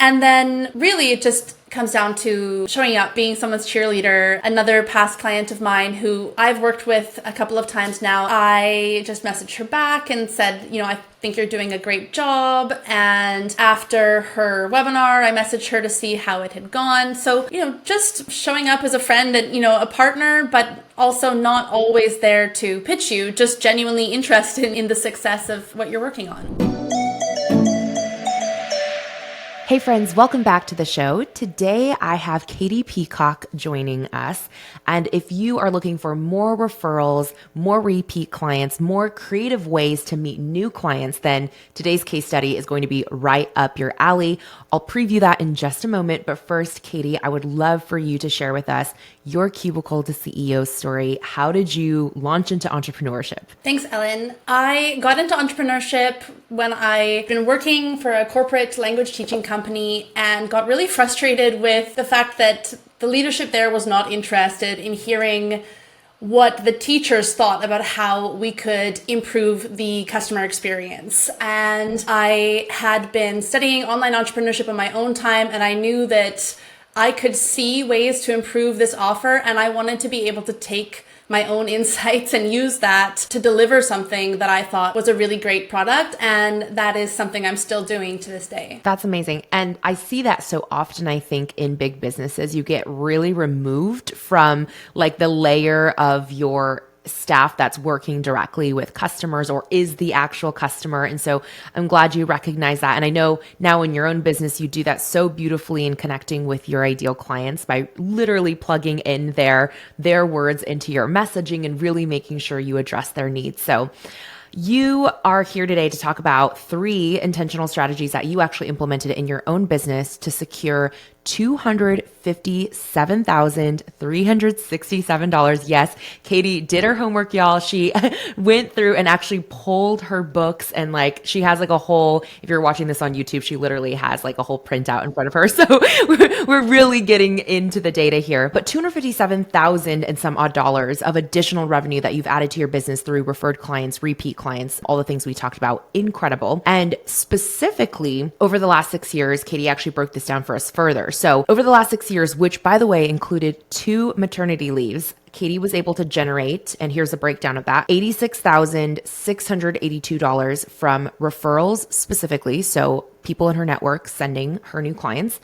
And then really it just comes down to showing up, being someone's cheerleader. Another past client of mine who I've worked with a couple of times now, I just messaged her back and said, I think you're doing a great job. And after her webinar, I messaged her to see how it had gone. So, just showing up as a friend and, a partner, but also not always there to pitch you, just genuinely interested in the success of what you're working on. Hey friends, welcome back to the show. Today I have Katie Peacock joining us. And if you are looking for more referrals, more repeat clients, more creative ways to meet new clients, then today's case study is going to be right up your alley. I'll preview that in just a moment. But first, Katie, I would love for you to share with us your Cubicle to CEO story. How did you launch into entrepreneurship? Thanks, Ellen. I got into entrepreneurship when I'd been working for a corporate language teaching company and got really frustrated with the fact that the leadership there was not interested in hearing what the teachers thought about how we could improve the customer experience. And I had been studying online entrepreneurship on my own time, and I knew that I could see ways to improve this offer, and I wanted to be able to take my own insights and use that to deliver something that I thought was a really great product. And that is something I'm still doing to this day. That's amazing. And I see that so often, I think, in big businesses, you get really removed from like the layer of your staff that's working directly with customers or is the actual customer. And so I'm glad you recognize that. And I know now in your own business, you do that so beautifully in connecting with your ideal clients by literally plugging in their words into your messaging and really making sure you address their needs. So you are here today to talk about 3 intentional strategies that you actually implemented in your own business to secure $257,367. Yes, Katie did her homework, y'all. She went through and actually pulled her books and she has like a whole, if you're watching this on YouTube, she literally has like a whole printout in front of her. So we're really getting into the data here. But $257,000 and some odd dollars of additional revenue that you've added to your business through referred clients, repeat clients, all the things we talked about, incredible. And specifically over the last 6 years, Katie actually broke this down for us further. So over the last 6 years, which by the way included 2 maternity leaves, Katie was able to generate, and here's a breakdown of that, $86,682 from referrals specifically, so people in her network sending her new clients,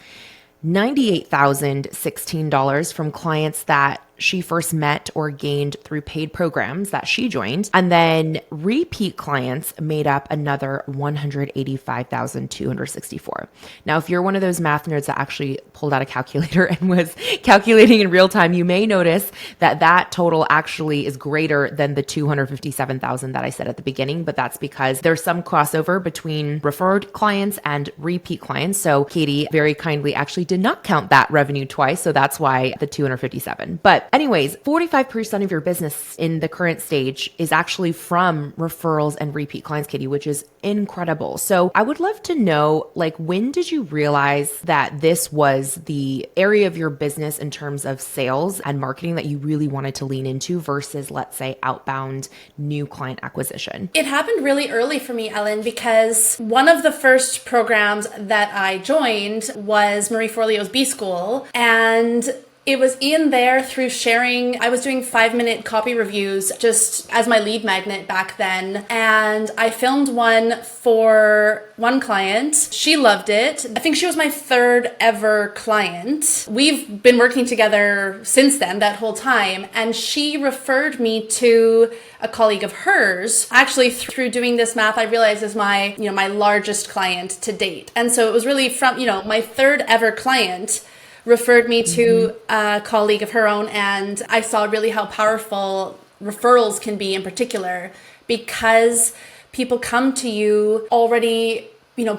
$98,016 from clients that she first met or gained through paid programs that she joined. And then repeat clients made up another $185,264. Now, if you're one of those math nerds that actually pulled out a calculator and was calculating in real time, you may notice that that total actually is greater than the $257,000 that I said at the beginning, but that's because there's some crossover between referred clients and repeat clients. So Katie very kindly actually did not count that revenue twice. So that's why the 257. But anyways, 45% of your business in the current stage is actually from referrals and repeat clients, Katie, which is incredible. So I would love to know, when did you realize that this was the area of your business in terms of sales and marketing that you really wanted to lean into versus, let's say, outbound new client acquisition? It happened really early for me, Ellen, because one of the first programs that I joined was Marie Forleo's B School. And it was in there through sharing. I was doing 5-minute copy reviews just as my lead magnet back then. And I filmed one for one client. She loved it. I think she was my 3rd ever client. We've been working together since then, that whole time. And she referred me to a colleague of hers. Actually, through doing this math, I realized is my largest client to date. And so it was really from, my 3rd ever client referred me to a colleague of her own, and I saw really how powerful referrals can be in particular, because people come to you already,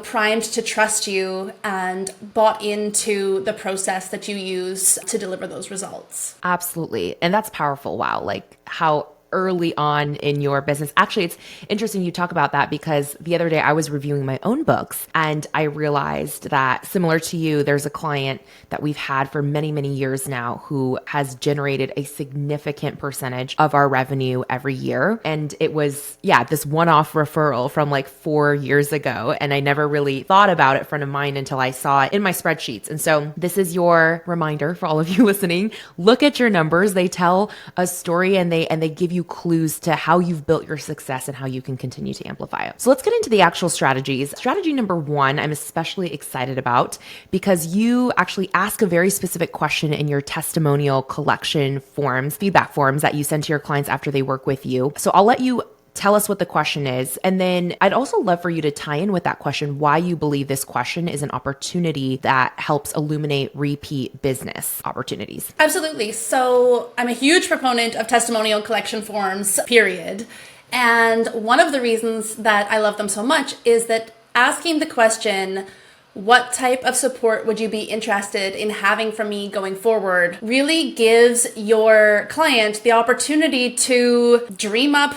primed to trust you and bought into the process that you use to deliver those results. Absolutely. And that's powerful. Wow. How early on in your business. Actually, it's interesting you talk about that because the other day I was reviewing my own books and I realized that similar to you, there's a client that we've had for many, many years now who has generated a significant percentage of our revenue every year. And it was, this one-off referral from like 4 years ago. And I never really thought about it front of mind until I saw it in my spreadsheets. And so this is your reminder for all of you listening. Look at your numbers. They tell a story and they give you clues to how you've built your success and how you can continue to amplify it. So let's get into the actual strategies. Strategy number 1, I'm especially excited about because you actually ask a very specific question in your testimonial collection forms, feedback forms that you send to your clients after they work with you. So I'll let you tell us what the question is. And then I'd also love for you to tie in with that question why you believe this question is an opportunity that helps illuminate repeat business opportunities. Absolutely. So I'm a huge proponent of testimonial collection forms, period. And one of the reasons that I love them so much is that asking the question, what type of support would you be interested in having from me going forward, really gives your client the opportunity to dream up,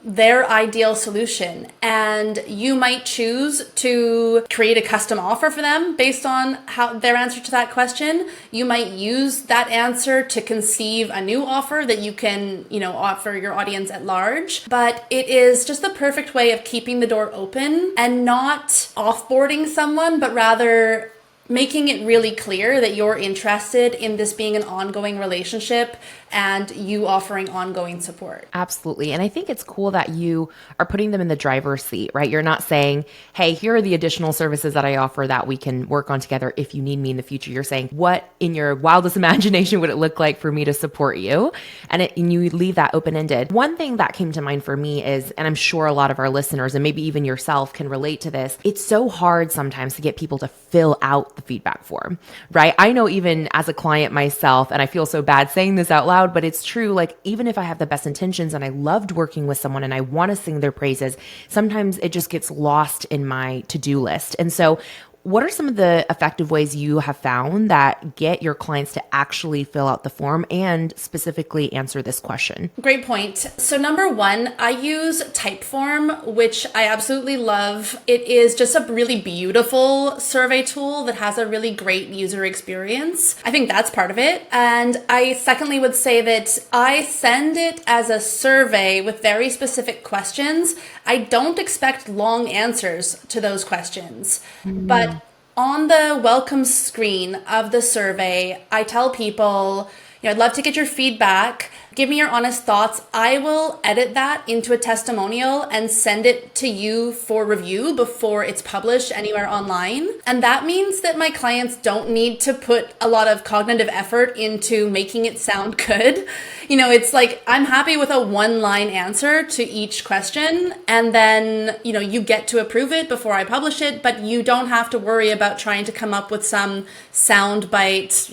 their ideal solution. And you might choose to create a custom offer for them based on how their answer to that question. You might use that answer to conceive a new offer that you can, offer your audience at large. But it is just the perfect way of keeping the door open and not offboarding someone, but rather making it really clear that you're interested in this being an ongoing relationship and you offering ongoing support. Absolutely. And I think it's cool that you are putting them in the driver's seat, right? You're not saying, hey, here are the additional services that I offer that we can work on together if you need me in the future. You're saying, what in your wildest imagination would it look like for me to support you? And you leave that open-ended. One thing that came to mind for me is, and I'm sure a lot of our listeners and maybe even yourself can relate to this, it's so hard sometimes to get people to fill out the feedback form, right? I know even as a client myself, and I feel so bad saying this out loud, but it's true. Like, even if I have the best intentions and I loved working with someone and I want to sing their praises, sometimes it just gets lost in my to-do list. And so what are some of the effective ways you have found that get your clients to actually fill out the form and specifically answer this question? Great point. So number 1, I use Typeform, which I absolutely love. It is just a really beautiful survey tool that has a really great user experience. I think that's part of it. And I secondly would say that I send it as a survey with very specific questions. I don't expect long answers to those questions, but on the welcome screen of the survey, I tell people, I'd love to get your feedback. Give me your honest thoughts. I will edit that into a testimonial and send it to you for review before it's published anywhere online. And that means that my clients don't need to put a lot of cognitive effort into making it sound good. It's like, I'm happy with a 1-line answer to each question. And then, you get to approve it before I publish it, but you don't have to worry about trying to come up with some soundbite,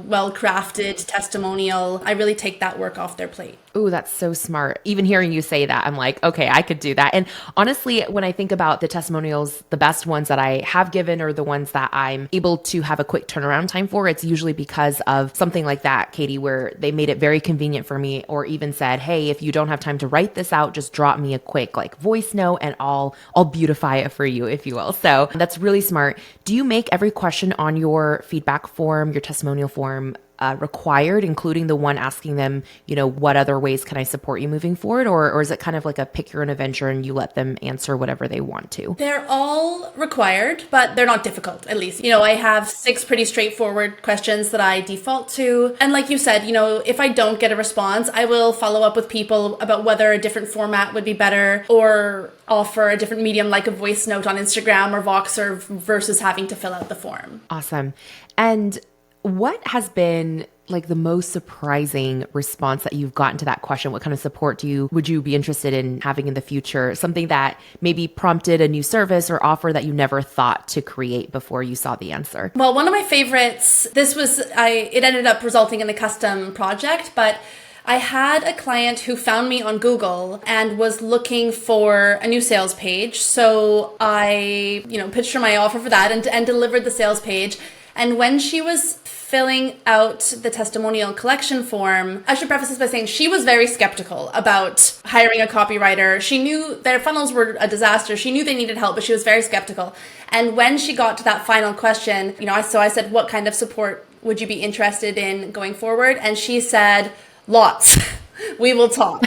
well-crafted testimonial. I really take that work off their plate. Ooh, that's so smart. Even hearing you say that, I'm like, okay, I could do that. And honestly, when I think about the testimonials, the best ones that I have given are the ones that I'm able to have a quick turnaround time for. It's usually because of something like that, Katie, where they made it very convenient for me, or even said, hey, if you don't have time to write this out, just drop me a quick voice note and I'll beautify it for you, if you will. So that's really smart. Do you make every question on your feedback form, your testimonial form, required, including the one asking them, what other ways can I support you moving forward? Or is it kind of like a pick your own adventure and you let them answer whatever they want to? They're all required, but they're not difficult, at least. I have 6 pretty straightforward questions that I default to. And like you said, if I don't get a response, I will follow up with people about whether a different format would be better or offer a different medium like a voice note on Instagram or Voxer versus having to fill out the form. Awesome. And what has been the most surprising response that you've gotten to that question? What kind of support would you be interested in having in the future? Something that maybe prompted a new service or offer that you never thought to create before you saw the answer? Well, one of my favorites, it ended up resulting in a custom project, but I had a client who found me on Google and was looking for a new sales page. So I, pitched her my offer for that and delivered the sales page. And when she was filling out the testimonial collection form, I should preface this by saying she was very skeptical about hiring a copywriter. She knew their funnels were a disaster. She knew they needed help, but she was very skeptical. And when she got to that final question, I said, what kind of support would you be interested in going forward? And she said, lots. We will talk.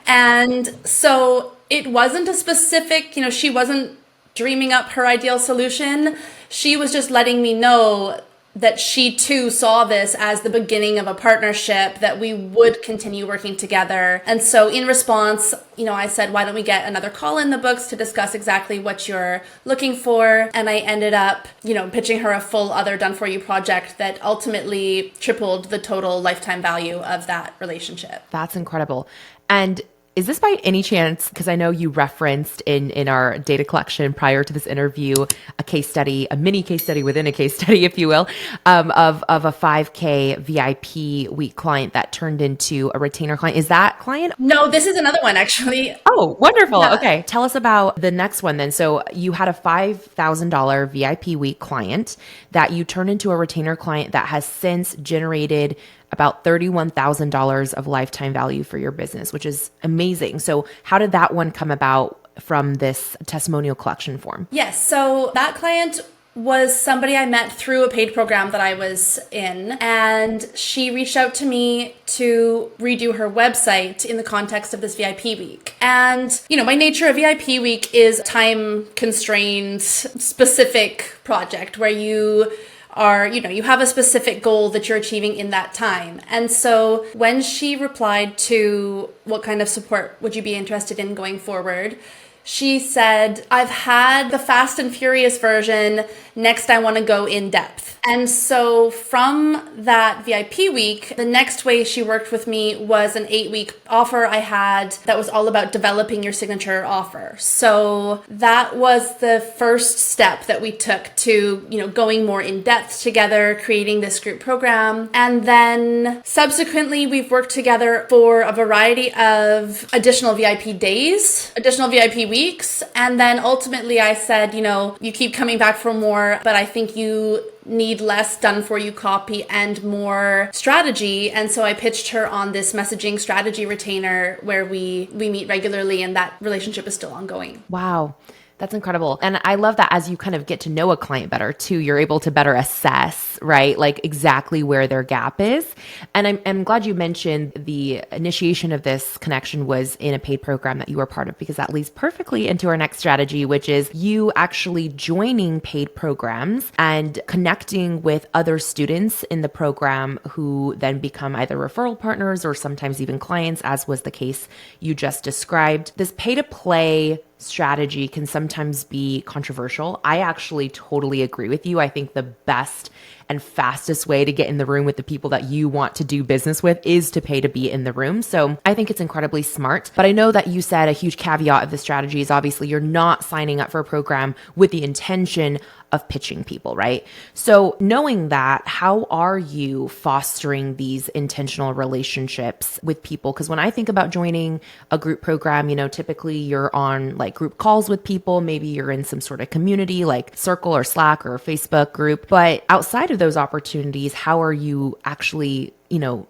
And so it wasn't a specific, she wasn't dreaming up her ideal solution. She was just letting me know that she too saw this as the beginning of a partnership, that we would continue working together. And so in response, I said, why don't we get another call in the books to discuss exactly what you're looking for? And I ended up, pitching her a full other done for you project that ultimately tripled the total lifetime value of that relationship. That's incredible. And is this by any chance, because I know you referenced in our data collection prior to this interview, a case study, a mini case study within a case study, if you will, of a 5K VIP week client that turned into a retainer client? Is that client? No, this is another one actually. Oh, wonderful. Yeah. Okay. Tell us about the next one then. So you had a $5,000 VIP week client that you turned into a retainer client that has since generated about $31,000 of lifetime value for your business, which is amazing. So how did that one come about from this testimonial collection form? Yes. So that client was somebody I met through a paid program that I was in, and she reached out to me to redo her website in the context of this VIP week. And, by nature, a VIP week is a time constrained, specific project where you have a specific goal that you're achieving in that time. And so when she replied to what kind of support would you be interested in going forward, she said, I've had the fast and furious version. Next, I want to go in depth. And so from that VIP week, the next way she worked with me was an 8-week offer I had that was all about developing your signature offer. So that was the first step that we took to, going more in depth together, creating this group program. And then subsequently, we've worked together for a variety of additional VIP days, additional VIP weeks. And then ultimately I said, you keep coming back for more, but I think you need less done for you copy and more strategy. And so I pitched her on this messaging strategy retainer where we meet regularly, and that relationship is still ongoing. Wow. That's incredible. And I love that as you kind of get to know a client better too, you're able to better assess, right? Like exactly where their gap is. And I'm glad you mentioned the initiation of this connection was in a paid program that you were part of, because that leads perfectly into our next strategy, which is you actually joining paid programs and connecting with other students in the program who then become either referral partners or sometimes even clients, as was the case you just described. This pay to play strategy can sometimes be controversial. I actually totally agree with you. I think the best and fastest way to get in the room with the people that you want to do business with is to pay to be in the room. So I think it's incredibly smart. But I know that you said a huge caveat of the strategy is obviously you're not signing up for a program with the intention of pitching people, right? So knowing that, how are you fostering these intentional relationships with people? Because when I think about joining a group program, typically you're on like group calls with people. Maybe you're in some sort of community like Circle or Slack or Facebook group. But outside of those opportunities, how are you actually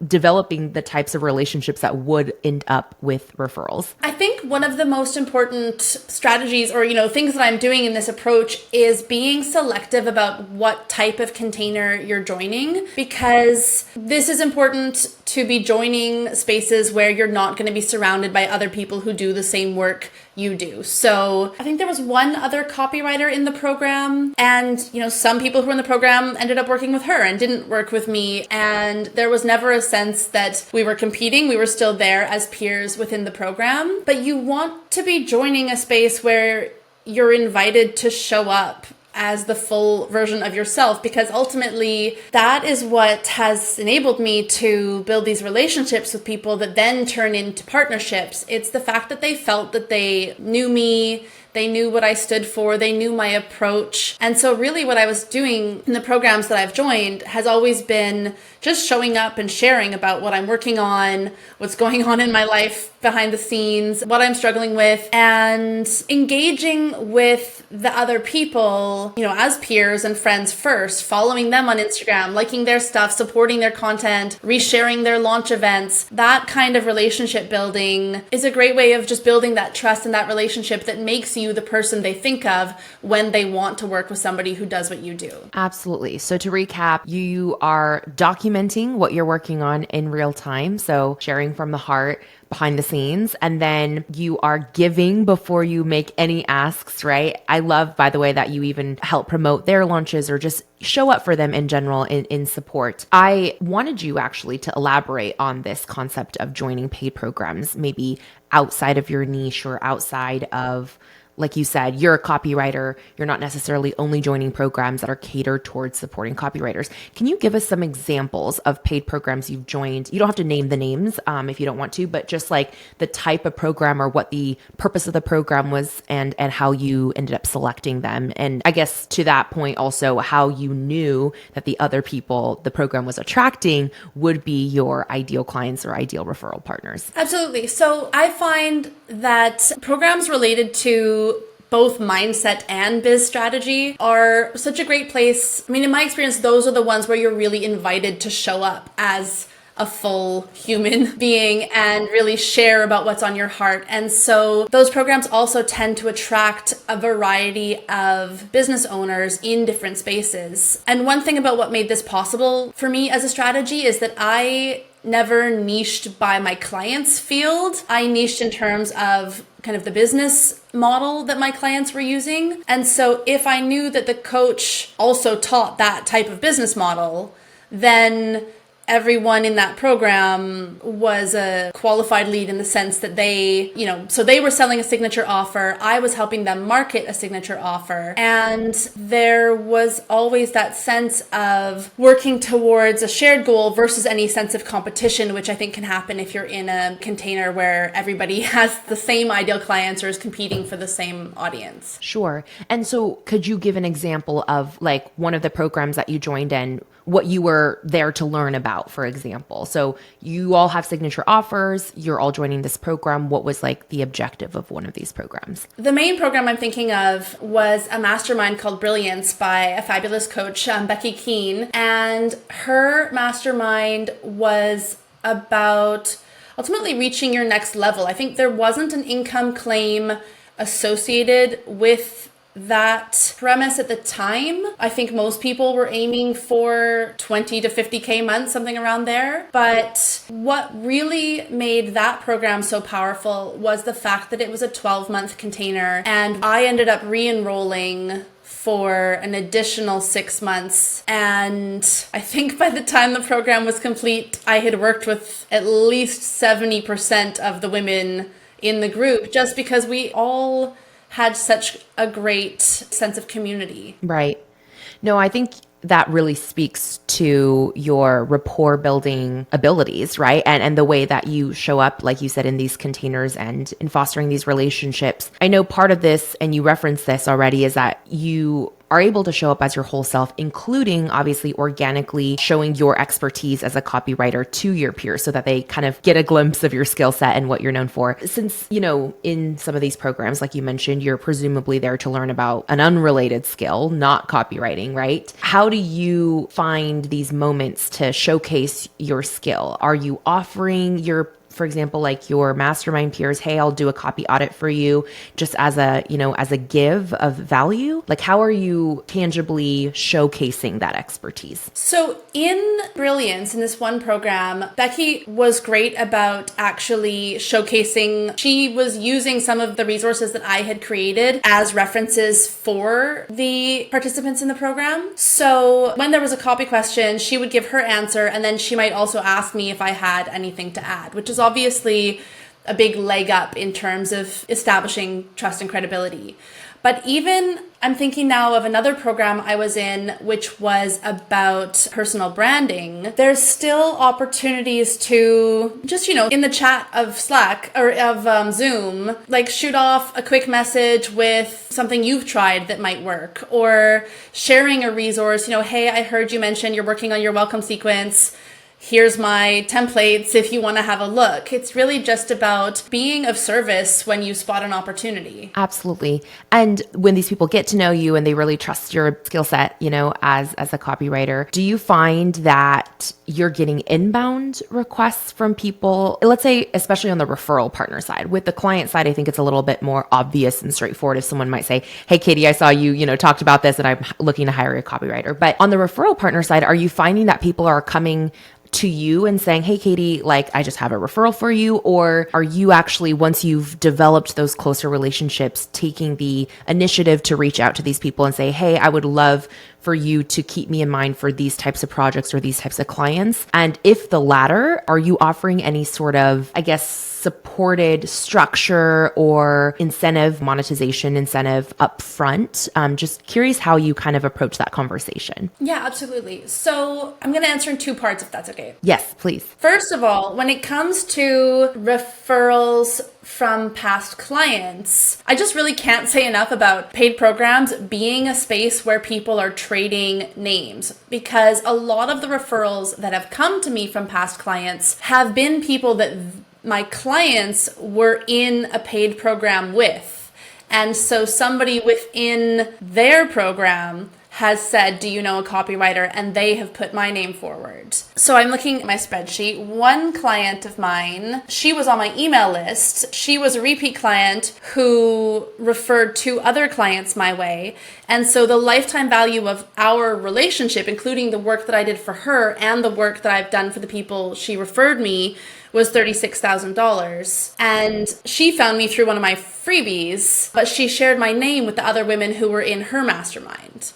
developing the types of relationships that would end up with referrals? I think one of the most important strategies or, things that I'm doing in this approach is being selective about what type of container you're joining, because this is important to be joining spaces where you're not going to be surrounded by other people who do the same work you do. So I think there was one other copywriter in the program, and some people who were in the program ended up working with her and didn't work with me, and there was never a sense that we were competing. We were still there as peers within the program. But you want to be joining a space where you're invited to show up as the full version of yourself, because ultimately that is what has enabled me to build these relationships with people that then turn into partnerships. It's the fact that they felt that they knew me, They knew what I stood for. They knew my approach. And so really what I was doing in the programs that I've joined has always been just showing up and sharing about what I'm working on, what's going on in my life behind the scenes, what I'm struggling with, and engaging with the other people, as peers and friends first, following them on Instagram, liking their stuff, supporting their content, resharing their launch events. That kind of relationship building is a great way of just building that trust and that relationship that makes you the person they think of when they want to work with somebody who does what you do. Absolutely. So to recap, you are documenting what you're working on in real time. So sharing from the heart, behind the scenes, and then you are giving before you make any asks, right? I love, by the way, that you even help promote their launches or just show up for them in general in support. I wanted you actually to elaborate on this concept of joining paid programs, maybe outside of your niche or outside of, like you said, you're a copywriter. You're not necessarily only joining programs that are catered towards supporting copywriters. Can you give us some examples of paid programs you've joined? You don't have to name the names if you don't want to, but just like the type of program or what the purpose of the program was and how you ended up selecting them. And I guess to that point also how you knew that the other people the program was attracting would be your ideal clients or ideal referral partners. Absolutely. So I find that programs related to both mindset and biz strategy are such a great place. I mean, in my experience, those are the ones where you're really invited to show up as a full human being and really share about what's on your heart. And so those programs also tend to attract a variety of business owners in different spaces. And one thing about what made this possible for me as a strategy is that I never niched by my client's field. I niched in terms of kind of the business model that my clients were using. And so if I knew that the coach also taught that type of business model, then everyone in that program was a qualified lead in the sense that they, so they were selling a signature offer. I was helping them market a signature offer. And there was always that sense of working towards a shared goal versus any sense of competition, which I think can happen if you're in a container where everybody has the same ideal clients or is competing for the same audience. Sure. And so could you give an example of like one of the programs that you joined in, what you were there to learn about, for example? So you all have signature offers, you're all joining this program. What was like the objective of one of these programs? The main program I'm thinking of was a mastermind called Brilliance by a fabulous coach, Becky Keene. And her mastermind was about ultimately reaching your next level. I think there wasn't an income claim associated with that premise at the time. I think most people were aiming for 20 to 50K months, something around there. But what really made that program so powerful was the fact that it was a 12-month container. And I ended up re-enrolling for an additional 6 months. And I think by the time the program was complete, I had worked with at least 70% of the women in the group, just because we all had such a great sense of community. Right. No, I think that really speaks to your rapport building abilities, right? And the way that you show up, like you said, in these containers and in fostering these relationships. I know part of this, and you referenced this already, is that you are able to show up as your whole self, including obviously organically showing your expertise as a copywriter to your peers so that they kind of get a glimpse of your skill set and what you're known for. Since, in some of these programs, like you mentioned, you're presumably there to learn about an unrelated skill, not copywriting, right? How do you find these moments to showcase your skill? Are you offering for example, like your mastermind peers, hey, I'll do a copy audit for you just as a give of value? Like, how are you tangibly showcasing that expertise? So in Brilliance, in this one program, Becky was great about actually showcasing. She was using some of the resources that I had created as references for the participants in the program. So when there was a copy question, she would give her answer, and then she might also ask me if I had anything to add, which is obviously a big leg up in terms of establishing trust and credibility. But even I'm thinking now of another program I was in, which was about personal branding. There's still opportunities to just, in the chat of Slack or of Zoom, like shoot off a quick message with something you've tried that might work, or sharing a resource. Hey, I heard you mention you're working on your welcome sequence. Here's my templates if you want to have a look. It's really just about being of service when you spot an opportunity. Absolutely. And when these people get to know you and they really trust your skill set, as a copywriter, do you find that you're getting inbound requests from people? Let's say, especially on the referral partner side. With the client side, I think it's a little bit more obvious and straightforward if someone might say, hey, Katie, I saw you, talked about this and I'm looking to hire a copywriter. But on the referral partner side, are you finding that people are coming to you and saying, hey, Katie, I just have a referral for you? Or are you actually, once you've developed those closer relationships, taking the initiative to reach out to these people and say, hey, I would love for you to keep me in mind for these types of projects or these types of clients? And if the latter, are you offering any sort of, supported structure or monetization incentive upfront? Just curious how you kind of approach that conversation. Yeah, absolutely. So I'm going to answer in two parts, if that's okay. Yes, please. First of all, when it comes to referrals from past clients, I just really can't say enough about paid programs being a space where people are trading names, because a lot of the referrals that have come to me from past clients have been people that my clients were in a paid program with. And so somebody within their program has said, do you know a copywriter? And they have put my name forward. So I'm looking at my spreadsheet. One client of mine, she was on my email list. She was a repeat client who referred two other clients my way. And so the lifetime value of our relationship, including the work that I did for her and the work that I've done for the people she referred me, was $36,000. And she found me through one of my freebies, but she shared my name with the other women who were in her mastermind.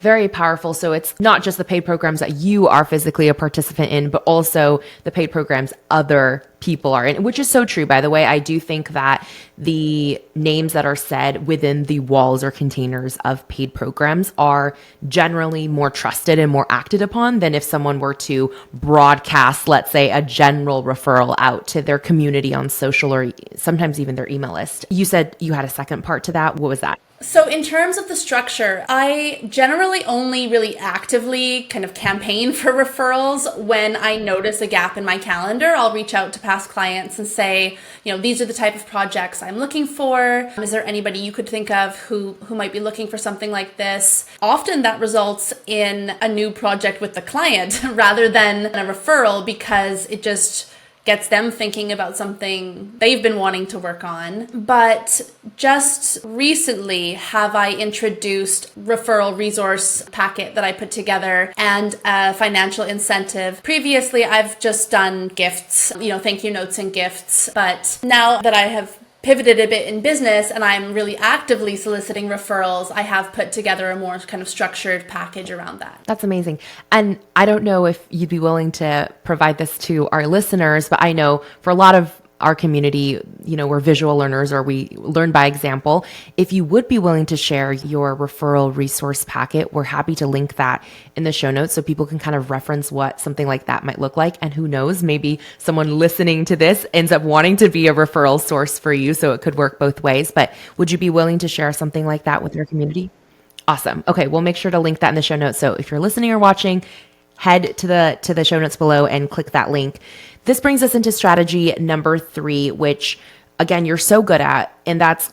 Very powerful. So it's not just the paid programs that you are physically a participant in, but also the paid programs other people are in, which is so true, by the way. I do think that the names that are said within the walls or containers of paid programs are generally more trusted and more acted upon than if someone were to broadcast, let's say, a general referral out to their community on social or sometimes even their email list. You said you had a second part to that. What was that? So in terms of the structure, I generally only really actively kind of campaign for referrals when I notice a gap in my calendar. I'll reach out to past clients and say, these are the type of projects I'm looking for. Is there anybody you could think of who might be looking for something like this? Often that results in a new project with the client rather than a referral, because it just gets them thinking about something they've been wanting to work on. But just recently have I introduced referral resource packet that I put together and a financial incentive. Previously, I've just done gifts, thank you notes and gifts. But now that I have pivoted a bit in business and I'm really actively soliciting referrals, I have put together a more kind of structured package around that. That's amazing. And I don't know if you'd be willing to provide this to our listeners, but I know for a lot of our community, we're visual learners or we learn by example. If you would be willing to share your referral resource packet, we're happy to link that in the show notes so people can kind of reference what something like that might look like. And who knows, maybe someone listening to this ends up wanting to be a referral source for you. So it could work both ways. But would you be willing to share something like that with your community? Awesome. Okay, we'll make sure to link that in the show notes. So if you're listening or watching, head to the show notes below and click that link. This brings us into strategy number 3, which again, you're so good at, and that's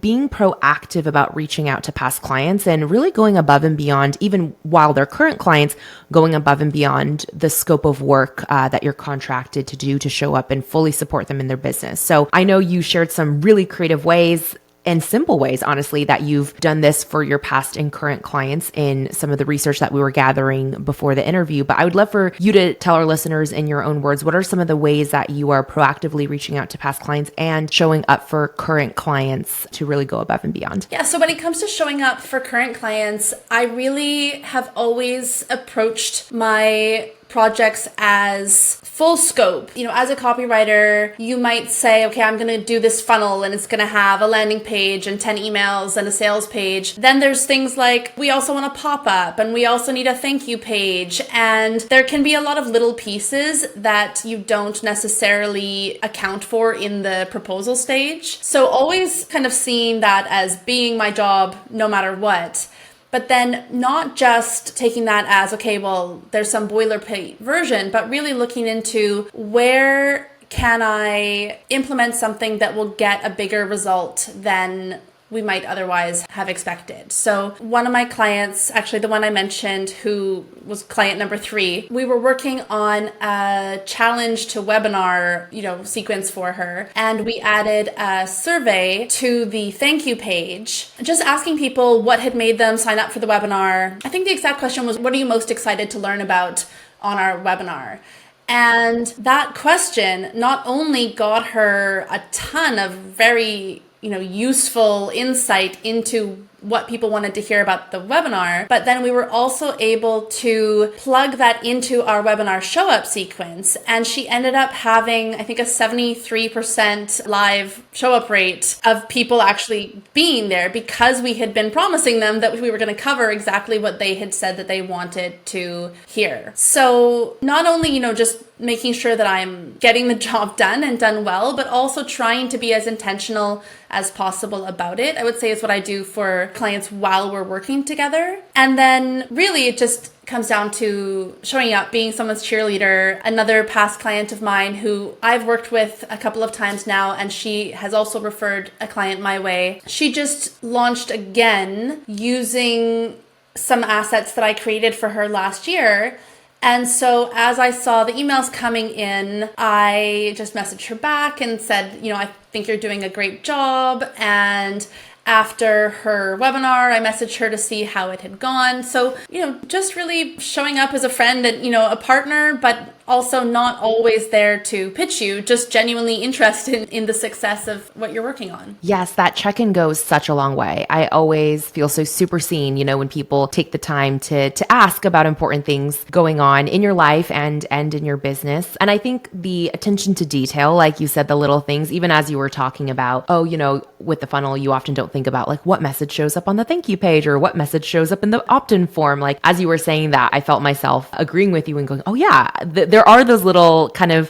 being proactive about reaching out to past clients and really going above and beyond, even while they're current clients, going above and beyond the scope of work that you're contracted to do to show up and fully support them in their business. So I know you shared some really creative ways and simple ways, honestly, that you've done this for your past and current clients in some of the research that we were gathering before the interview. But I would love for you to tell our listeners in your own words, what are some of the ways that you are proactively reaching out to past clients and showing up for current clients to really go above and beyond? Yeah, so when it comes to showing up for current clients, I really have always approached my projects as full scope. As a copywriter, you might say, okay, I'm going to do this funnel and it's going to have a landing page and 10 emails and a sales page. Then there's things like we also want a pop-up and we also need a thank you page. And there can be a lot of little pieces that you don't necessarily account for in the proposal stage. So always kind of seeing that as being my job no matter what. But then not just taking that as, okay, well, there's some boilerplate version, but really looking into where can I implement something that will get a bigger result than we might otherwise have expected. So one of my clients, actually the one I mentioned who was client number 3, we were working on a challenge to webinar, sequence for her. And we added a survey to the thank you page, just asking people what had made them sign up for the webinar. I think the exact question was, what are you most excited to learn about on our webinar? And that question not only got her a ton of very useful insight into what people wanted to hear about the webinar, but then we were also able to plug that into our webinar show up sequence. And she ended up having, I think, a 73% live show up rate of people actually being there because we had been promising them that we were going to cover exactly what they had said that they wanted to hear. So not only, just making sure that I'm getting the job done and done well, but also trying to be as intentional as possible about it, I would say is what I do for clients while we're working together. And then really it just comes down to showing up, being someone's cheerleader. Another past client of mine who I've worked with a couple of times now, and she has also referred a client my way. She just launched again using some assets that I created for her last year. And so as I saw the emails coming in, I just messaged her back and said, I think you're doing a great job. And after her webinar, I messaged her to see how it had gone. So, just really showing up as a friend and, a partner, but also not always there to pitch you, just genuinely interested in the success of what you're working on. Yes, that check-in goes such a long way. I always feel so super seen, when people take the time to ask about important things going on in your life and in your business. And I think the attention to detail, like you said, the little things, even as you were talking about, with the funnel, you often don't think about like what message shows up on the thank you page or what message shows up in the opt-in form. Like as you were saying that, I felt myself agreeing with you and going, oh yeah, there are those little kind of,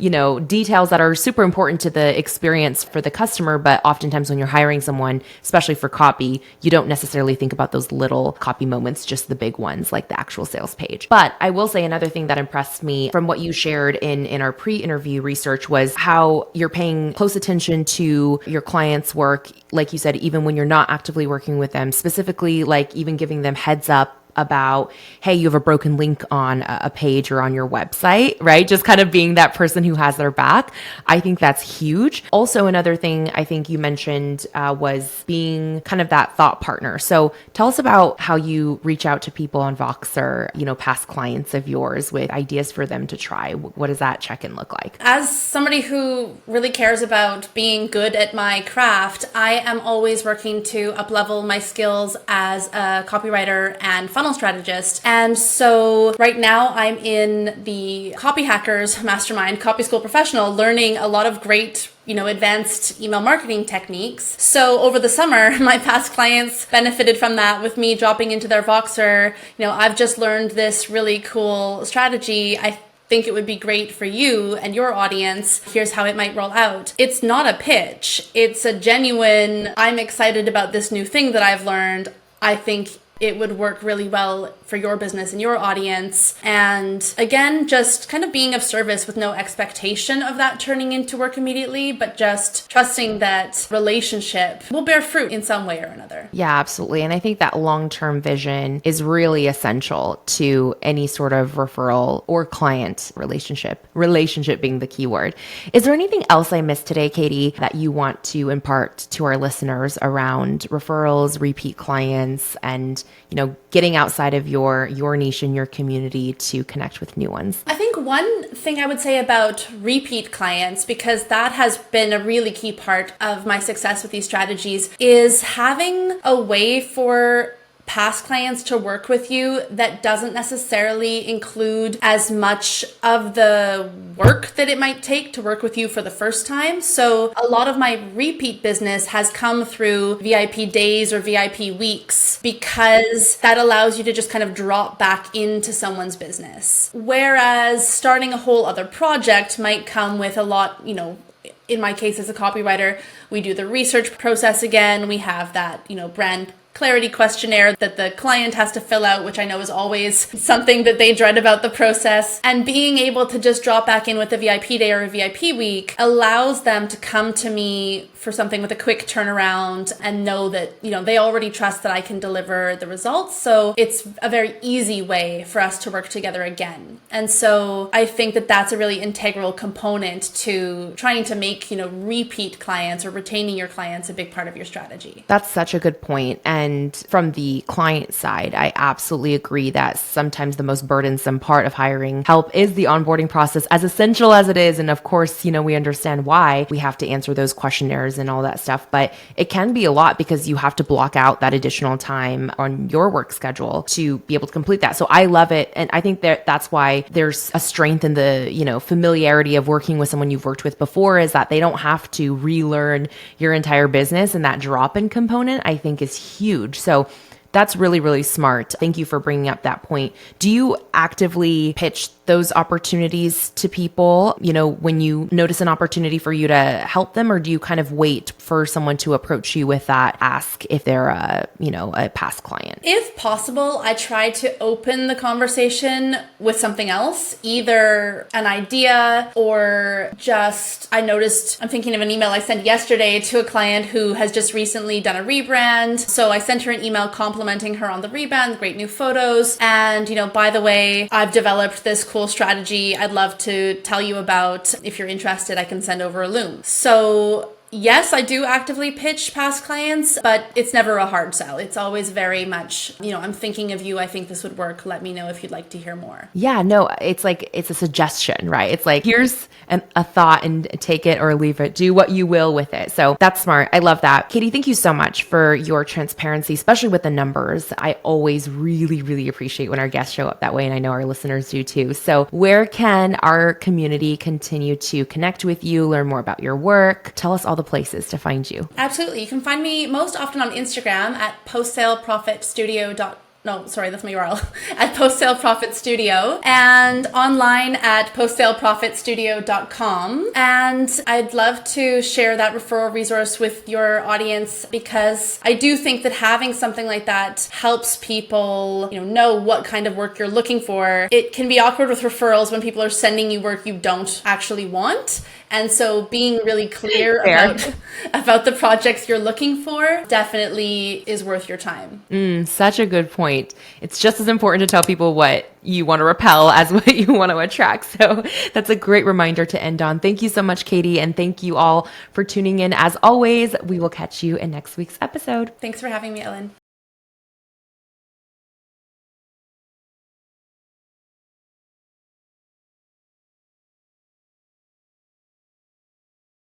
details that are super important to the experience for the customer. But oftentimes when you're hiring someone, especially for copy, you don't necessarily think about those little copy moments, just the big ones like the actual sales page. But I will say another thing that impressed me from what you shared in our pre-interview research was how you're paying close attention to your clients' work. Like you said, even when you're not actively working with them, specifically like even giving them heads up about, hey, you have a broken link on a page or on your website, right? Just kind of being that person who has their back. I think that's huge. Also, another thing I think you mentioned was being kind of that thought partner. So tell us about how you reach out to people on Voxer, past clients of yours with ideas for them to try. What does that check-in look like? As somebody who really cares about being good at my craft, I am always working to up-level my skills as a copywriter and funnel strategist. And so right now I'm in the Copy Hackers Mastermind, Copy School Professional, learning a lot of great advanced email marketing techniques. So over the summer, my past clients benefited from that with me dropping into their Voxer. I've just learned this really cool strategy. I think it would be great for you and your audience. Here's how it might roll out. It's not a pitch. It's a genuine, I'm excited about this new thing that I've learned. I think it would work really well for your business and your audience. And again, just kind of being of service with no expectation of that turning into work immediately, but just trusting that relationship will bear fruit in some way or another. Yeah, absolutely. And I think that long-term vision is really essential to any sort of referral or client relationship being the key word. Is there anything else I missed today, Katie, that you want to impart to our listeners around referrals, repeat clients, and getting outside of your niche and your community to connect with new ones? I think one thing I would say about repeat clients, because that has been a really key part of my success with these strategies, is having a way for past clients to work with you that doesn't necessarily include as much of the work that it might take to work with you for the first time. So a lot of my repeat business has come through VIP days or VIP weeks because that allows you to just kind of drop back into someone's business. Whereas starting a whole other project might come with a lot, in my case as a copywriter, we do the research process again. We have that, brand clarity questionnaire that the client has to fill out, which I know is always something that they dread about the process. And being able to just drop back in with a VIP day or a VIP week allows them to come to me for something with a quick turnaround and know that, they already trust that I can deliver the results. So it's a very easy way for us to work together again. And so I think that that's a really integral component to trying to make, repeat clients or retaining your clients a big part of your strategy. That's such a good point. And from the client side, I absolutely agree that sometimes the most burdensome part of hiring help is the onboarding process, as essential as it is. And of course, we understand why we have to answer those questionnaires and all that stuff, but it can be a lot because you have to block out that additional time on your work schedule to be able to complete that. So I love it. And I think that's why there's a strength in the, familiarity of working with someone you've worked with before, is that they don't have to relearn your entire business. And that drop-in component, I think, is huge. So that's really, really smart. Thank you for bringing up that point. Do you actively pitch those opportunities to people, when you notice an opportunity for you to help them, or do you kind of wait for someone to approach you with that ask if they're a past client? If possible, I try to open the conversation with something else, either an idea or I'm thinking of an email I sent yesterday to a client who has just recently done a rebrand. So I sent her an email complimenting her on the rebrand, great new photos. And, by the way, I've developed this cool strategy I'd love to tell you about. If you're interested, I can send over a loom. So yes, I do actively pitch past clients, but it's never a hard sell. It's always very much, I'm thinking of you. I think this would work. Let me know if you'd like to hear more. Yeah, no, it's like, it's a suggestion, right? It's like, here's a thought and take it or leave it. Do what you will with it. So that's smart. I love that. Katie, thank you so much for your transparency, especially with the numbers. I always really, really appreciate when our guests show up that way. And I know our listeners do too. So where can our community continue to connect with you, learn more about your work? Tell us all the places to find you. Absolutely. You can find me most often on Instagram at that's my URL, at Post Sale Profit Studio, and online at postsaleprofitstudio.com. And I'd love to share that referral resource with your audience, because I do think that having something like that helps people, know what kind of work you're looking for. It can be awkward with referrals when people are sending you work you don't actually want. And so being really clear about the projects you're looking for definitely is worth your time. Such a good point. It's just as important to tell people what you want to repel as what you want to attract. So that's a great reminder to end on. Thank you so much, Katie. And thank you all for tuning in. As always, we will catch you in next week's episode. Thanks for having me, Ellen.